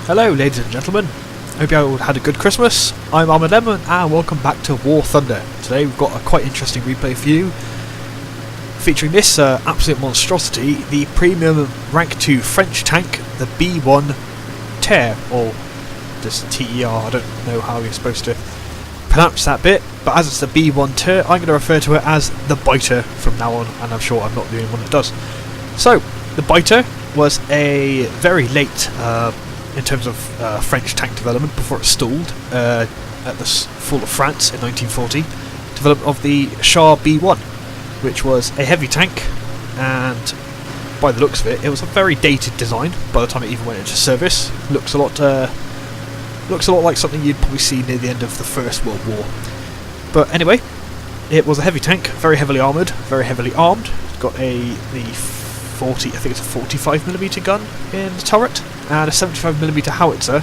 Hello ladies and gentlemen, hope you all had a good Christmas. I'm ArmouredLemon and welcome back to War Thunder. Today we've got a quite interesting replay for you, featuring this absolute monstrosity, the premium rank 2 French tank, the B1 Ter, or just TER, I don't know how you're supposed to pronounce that bit, but as it's the B1 Ter, I'm going to refer to it as the Biter from now on, and I'm sure I'm not the only one that does. So, the Biter was a very late in terms of French tank development before it stalled at the fall of France in 1940. Development of the Char B1, which was a heavy tank, and by the looks of it, it was a very dated design. By the time it even went into service, looks a lot like something you'd probably see near the end of the First World War. But anyway, it was a heavy tank, very heavily armoured, very heavily armed. It's got the 40, I think it's a 45mm gun in the turret, and a 75mm howitzer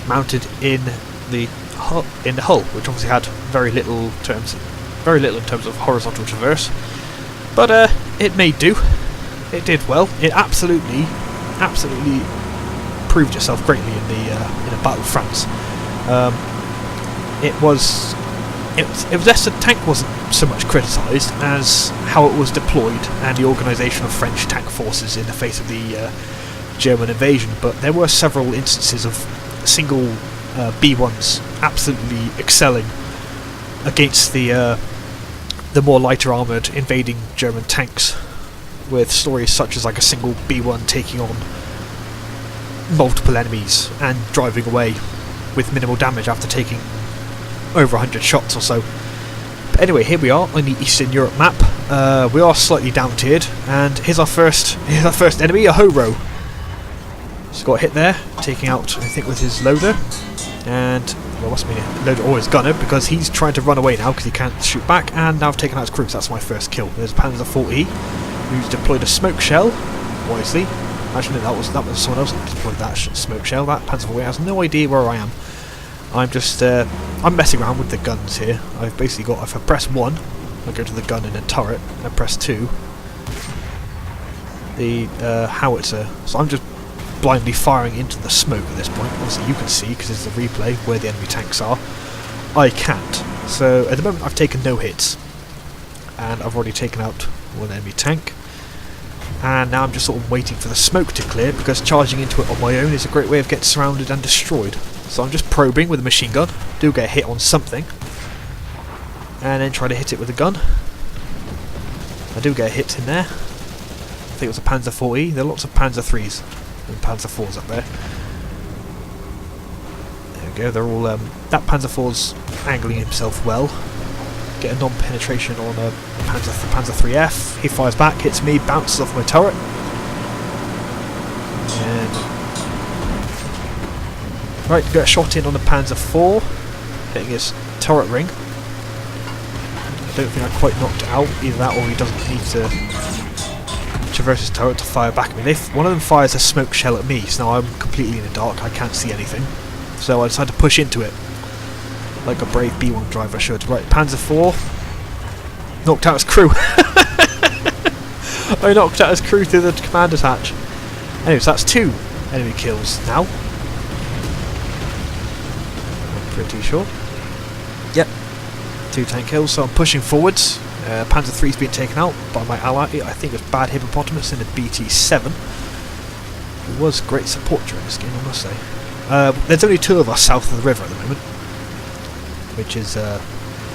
mounted in the hull, which obviously had very little in terms of horizontal traverse. But it made do. It did well. It absolutely proved itself greatly in the Battle of France. It was less the tank wasn't so much criticised as how it was deployed and the organisation of French tank forces in the face of the German invasion, but there were several instances of single B1s absolutely excelling against the more lighter armoured invading German tanks, with stories such as like a single B1 taking on multiple enemies and driving away with minimal damage after taking over 100 shots or so. But anyway, here we are on the Eastern Europe map. We are slightly down tiered, and here's our first enemy, a Horo. He's got hit there, taking out, I think, with his loader, and well, must be a loader or his gunner, because he's trying to run away now because he can't shoot back. And now I've taken out his crew. So that's my first kill. There's Panzer 40, who's deployed a smoke shell wisely. Actually, no, that was someone else that deployed that smoke shell. That Panzer 40 has no idea where I am. I'm just I'm messing around with the guns here. I've basically got, if I press 1, I go to the gun in a turret, and I press 2, the howitzer. So I'm just blindly firing into the smoke at this point. Obviously you can see, because it's a replay, where the enemy tanks are. I can't. So at the moment I've taken no hits, and I've already taken out one enemy tank. And now I'm just sort of waiting for the smoke to clear, because charging into it on my own is a great way of getting surrounded and destroyed. So I'm just probing with a machine gun, do get a hit on something, and then try to hit it with a gun. I do get a hit in there. I think it was a Panzer 40. There are lots of Panzer 3s and Panzer 4s up there. There we go, they're all, that Panzer 4's angling himself well. Get a non-penetration on a Panzer 3F. He fires back, hits me, bounces off my turret. And right, get a shot in on the Panzer 4, hitting his turret ring. I don't think I quite knocked it out, either that or he doesn't need to traverse his turret to fire back at me. One of them fires a smoke shell at me, so now I'm completely in the dark, I can't see anything. So I decided to push into it, like a brave B1 driver should. Right, Panzer 4, knocked out his crew. I knocked out his crew through the commander's hatch. Anyway, so that's 2 enemy kills now. Pretty sure. Yep, 2 tank kills, so I'm pushing forwards. Panzer 3's been taken out by my ally, I think it was Bad Hippopotamus in the BT7. It was great support during this game, I must say. There's only 2 of us south of the river at the moment, which is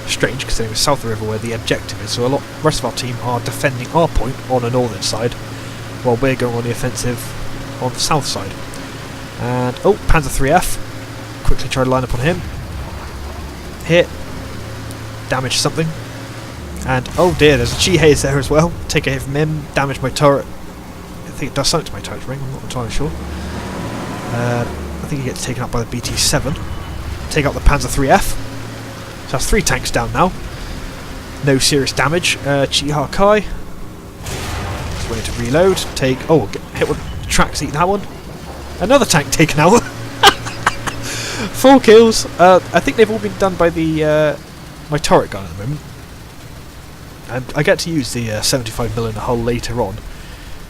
strange, because it was south of the river where the objective is, so the rest of our team are defending our point on the northern side, while we're going on the offensive on the south side. And, oh, Panzer 3F. Quickly try to line up on him. Hit. Damage something. And oh dear, there's a Chi-Haze there as well. Take a hit from him. Damage my turret. I think it does something to my turret ring, I'm not entirely sure. I think he gets taken out by the BT7. Take out the Panzer 3F. So that's 3 tanks down now. No serious damage. Chi-Ha-Kai. Just waiting to reload. Take. Oh, get hit with tracks, eat that one. Another tank taken out. 4 kills. I think they've all been done by the my turret gun at the moment. And I get to use the 75mm in the hull later on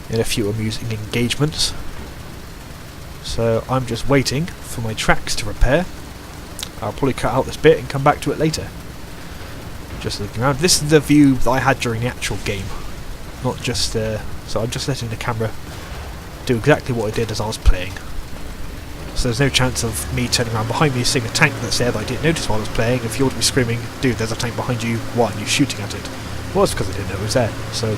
in a few amusing engagements. So I'm just waiting for my tracks to repair. I'll probably cut out this bit and come back to it later. Just looking around. This is the view that I had during the actual game. Not just so I'm just letting the camera do exactly what it did as I was playing. So there's no chance of me turning around behind me seeing a tank that's there that I didn't notice while I was playing. If you ought to be screaming, dude, there's a tank behind you, why aren't you shooting at it? Well, it's because I didn't know it was there. So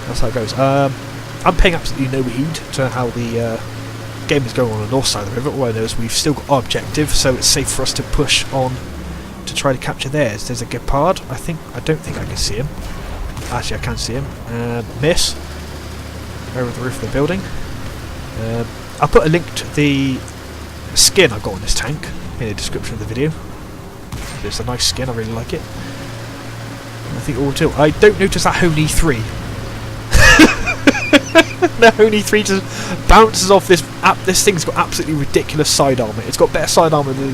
that's how it goes. I'm paying absolutely no heed to how the game is going on the north side of the river. All I know is we've still got our objective, so it's safe for us to push on to try to capture theirs. There's a Gepard. I don't think I can see him. Actually, I can see him. Miss. Over the roof of the building. I'll put a link to the skin I've got on this tank in the description of the video. It's a nice skin, I really like it. And I think all too. I don't notice that Honey 3. The Honey 3 just bounces off this. This thing's got absolutely ridiculous side armour. It's got better side armour than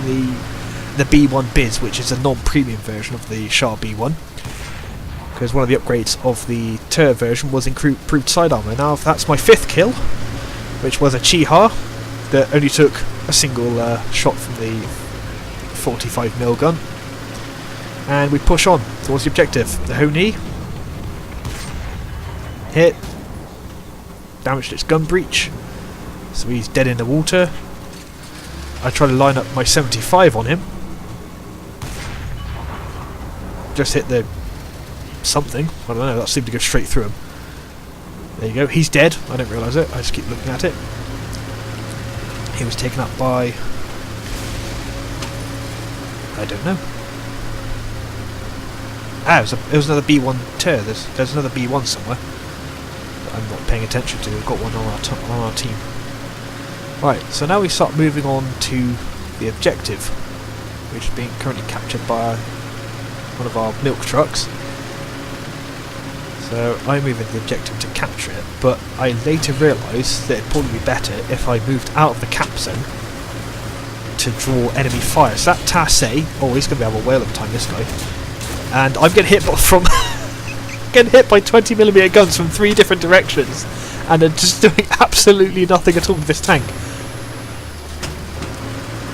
the B1 Biz, which is a non-premium version of the Shah B1. Because one of the upgrades of the Tur version was improved side armour. Now that's my 5th kill, which was a Chiha that only took a single shot from the 45mm gun. And we push on towards the objective. The Honey hit, damaged its gun breech, so he's dead in the water. I try to line up my 75 on him. Just hit the something, I don't know, that seemed to go straight through him. There you go, he's dead. I didn't realise it, I just keep looking at it. He was taken up by... I don't know. Ah, it was another B1 Tur. There's another B1 somewhere that I'm not paying attention to. We've got one on our team. Right, so now we start moving on to the objective, which is being currently captured by one of our milk trucks. So I move into the objective to capture it, but I later realised that it'd probably be better if I moved out of the cap zone to draw enemy fire. So that Tassay, oh, he's going to have a whale of a time, this guy. And I'm getting hit from getting hit by 20mm guns from 3 different directions, and they're just doing absolutely nothing at all with this tank.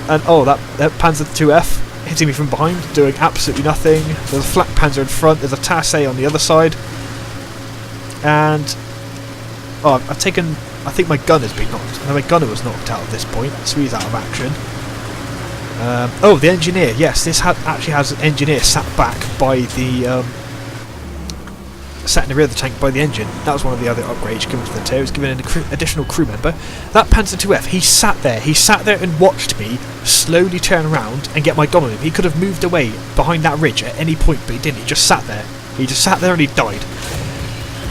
And oh, that Panzer IIF hitting me from behind, doing absolutely nothing. There's a flak Panzer in front. There's a Tassay on the other side. And oh, I've taken. I think my gun has been knocked. No, my gunner was knocked out at this point, so he's out of action. Oh, the engineer. Yes, this actually has an engineer sat back by the sat in the rear of the tank by the engine. That was one of the other upgrades given to the Tur. It was given an additional crew member. That Panzer IIF, he sat there. He sat there and watched me slowly turn around and get my gun on him. He could have moved away behind that ridge at any point, but he didn't. He just sat there. He just sat there and he died.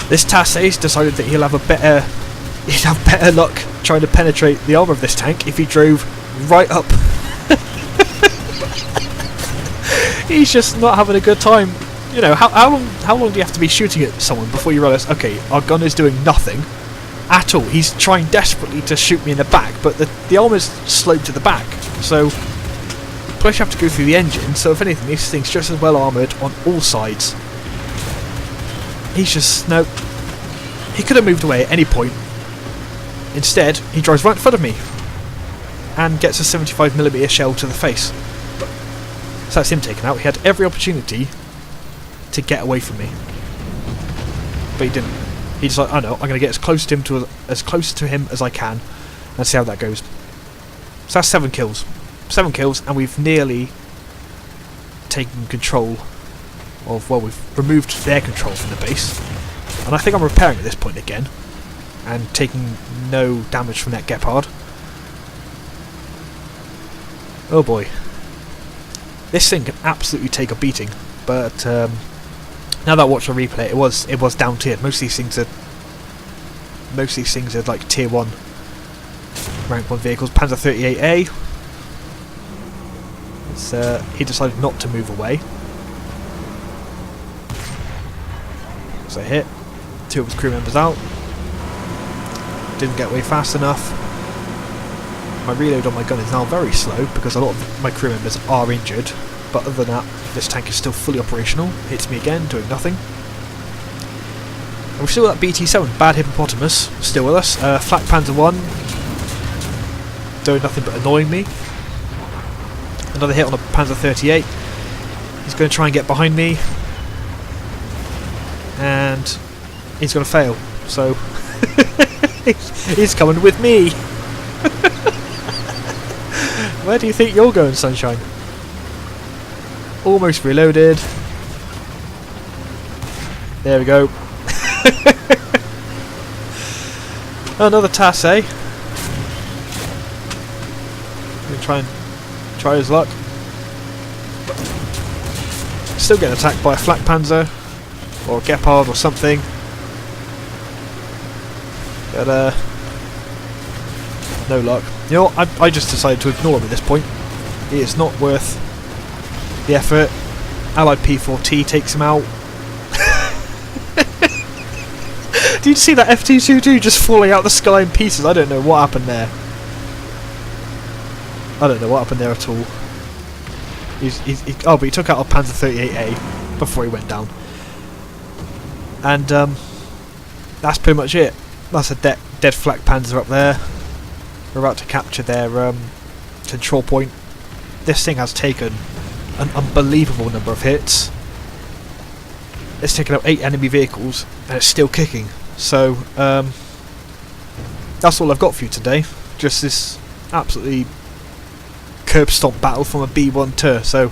This Tassay's decided that he'd have better luck trying to penetrate the armour of this tank if he drove right up. He's just not having a good time. You know, how long do you have to be shooting at someone before you realise, okay, our gun is doing nothing at all. He's trying desperately to shoot me in the back, but the armour's sloped to the back, so plus you have to go through the engine, so if anything, this thing's just as well armoured on all sides. He's just, no, he could have moved away at any point. Instead, he drives right in front of me and gets a 75mm shell to the face. So that's him taken out. He had every opportunity to get away from me, but he didn't. He decided, oh no, I'm going to get as close to him as I can and see how that goes. So that's 7 kills. 7 kills, and we've nearly taken control of, well, we've removed their control from the base, and I think I'm repairing at this point again and taking no damage from that Gepard. Oh boy, this thing can absolutely take a beating, but now that I watch the replay, it was down tiered. Most of these things are like tier 1 rank 1 vehicles. Panzer 38A, he decided not to move away. So I hit 2 of his crew members out. Didn't get away fast enough. My reload on my gun is now very slow because a lot of my crew members are injured, but other than that, this tank is still fully operational. Hits me again, doing nothing. And we've still got that BT-7, Bad Hippopotamus, still with us. Flak Panzer 1, doing nothing but annoying me. Another hit on a Panzer 38. He's going to try and get behind me, and he's going to fail. So he's coming with me. Where do you think you're going, Sunshine? Almost reloaded. There we go. Another task, eh? Gonna try his luck. Still getting attacked by a flak panzer or a Gepard or something. But no luck. You know what? I just decided to ignore him at this point. It is not worth the effort. Allied P4T takes him out. Did you see that FT-22 just falling out the sky in pieces? I don't know what happened there. I don't know what happened there at all. Oh, but he took out a Panzer 38A before he went down. And that's pretty much it. That's a dead flak panzer up there. We're about to capture their control point. This thing has taken an unbelievable number of hits. It's taken out 8 enemy vehicles and it's still kicking. So that's all I've got for you today. Just this absolutely curb stomp battle from a B1 Tur. So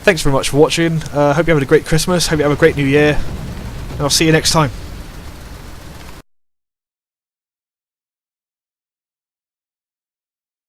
thanks very much for watching. Hope you have a great Christmas. Hope you have a great New Year. And I'll see you next time.